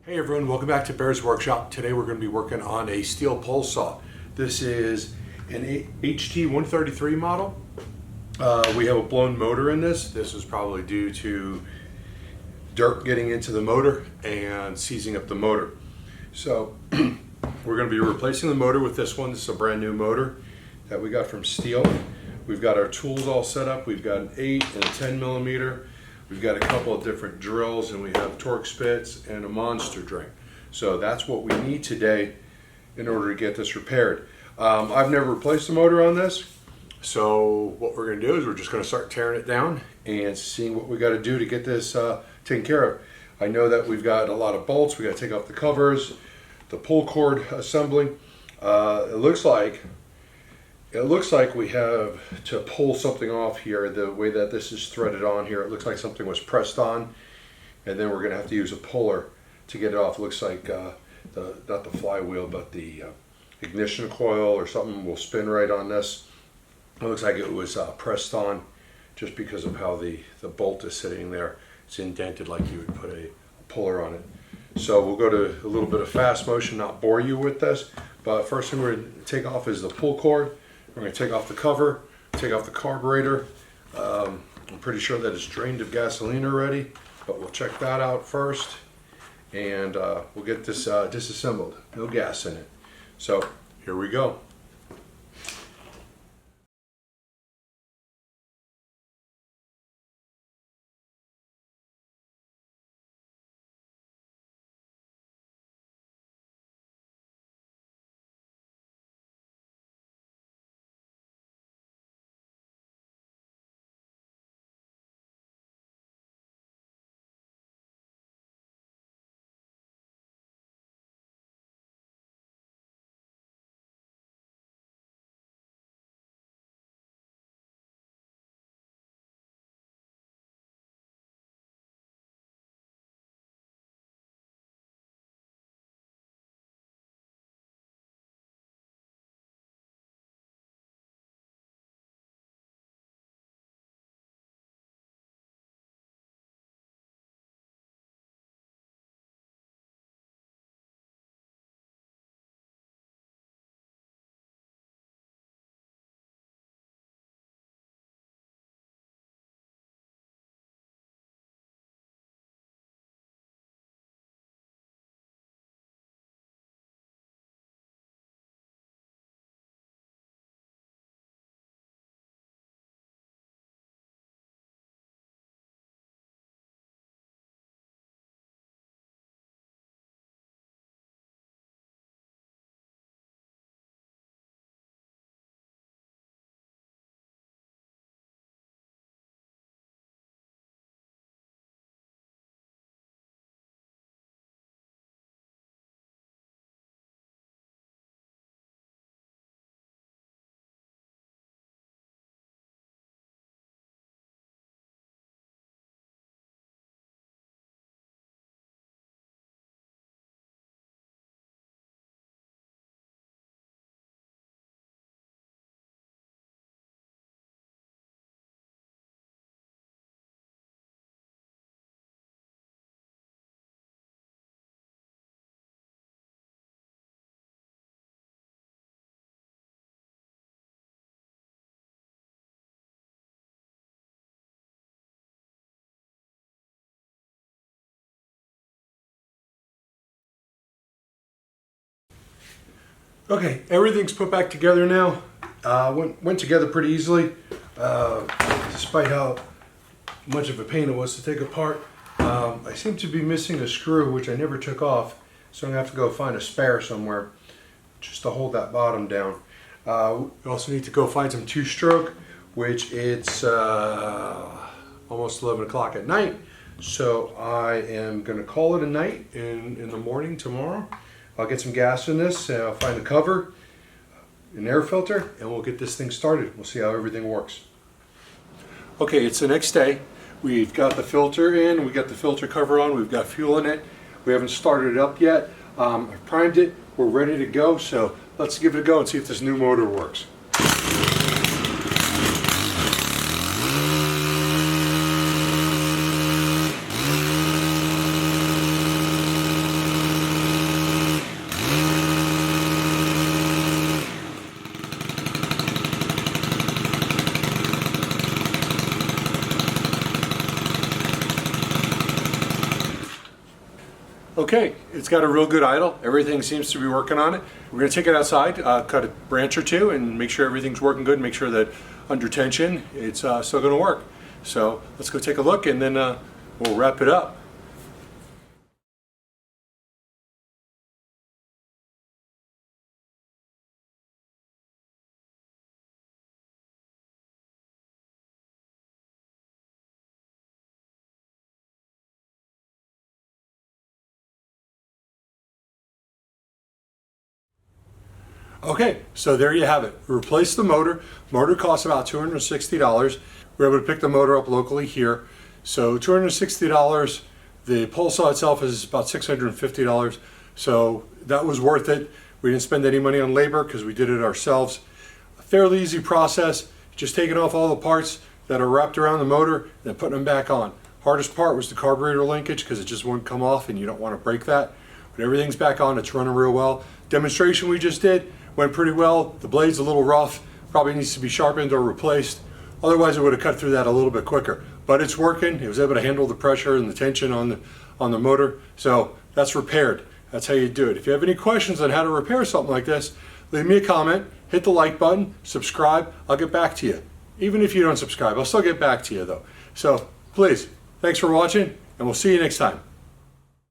Hey everyone, welcome back to Bear's Workshop. Today we're going to be working on a Stihl pole saw. This is an HT 133 model. We have a blown motor in this. This is probably due to dirt getting into the motor and seizing up the motor. So we're going to be replacing the motor with this one. This is a brand new motor that we got from Stihl. We've got our tools all set up. We've got an 8 and a 10 millimeter. We've got a couple of different drills, and we have torque spits and a monster drink. So that's what we need today in order to get this repaired. I've never replaced the motor on this, so what we're going to do is we're just going to start tearing it down and seeing what we got to do to get this taken care of. I know that we've got a lot of bolts. We got to take off the covers, the pull cord assembling. It looks like we have to pull something off here. The way that this is threaded on here, it looks like something was pressed on, and then we're going to have to use a puller to get it off. It looks like not the flywheel, but the ignition coil or something will spin right on this. It looks like it was pressed on just because of how the bolt is sitting there. It's indented like you would put a puller on it. So we'll go to a little bit of fast motion, not bore you with this, but first thing we're going to take off is the pull cord. We're going to take off the cover, take off the carburetor. I'm pretty sure that it's drained of gasoline already, but we'll check that out first, and we'll get this disassembled. No gas in it. So here we go. Okay, everything's put back together now. Went together pretty easily, despite how much of a pain it was to take apart. I seem to be missing a screw, which I never took off, so I'm going to have to go find a spare somewhere just to hold that bottom down. We also need to go find some two-stroke, which it's almost 11 o'clock at night, so I am going to call it a night in the morning tomorrow. I'll get some gas in this, I'll find the cover, an air filter, and we'll get this thing started. We'll see how everything works. Okay, it's the next day. We've got the filter in, we got the filter cover on, we've got fuel in it. We haven't started it up yet. I've primed it, we're ready to go, so let's give it a go and see if this new motor works. Okay, it's got a real good idle. Everything seems to be working on it. We're going to take it outside, cut a branch or two, and make sure everything's working good. Make sure that under tension, it's still going to work. So let's go take a look, and then we'll wrap it up. Okay, so there you have it. We replaced the motor. Motor costs about $260. We're able to pick the motor up locally here. So $260. The pole saw itself is about $650. So that was worth it. We didn't spend any money on labor because we did it ourselves. A fairly easy process. Just taking off all the parts that are wrapped around the motor and then putting them back on. Hardest part was the carburetor linkage because it just wouldn't come off, and you don't want to break that. But everything's back on. It's running real well. Demonstration we just did went pretty well. The blade's a little rough, probably needs to be sharpened or replaced. Otherwise it would have cut through that a little bit quicker. But it's working. It was able to handle the pressure and the tension on the motor. So that's repaired. That's how you do it. If you have any questions on how to repair something like this, leave me a comment, hit the like button, subscribe. I'll get back to you. Even if you don't subscribe, I'll still get back to you though. So please, thanks for watching, and we'll see you next time.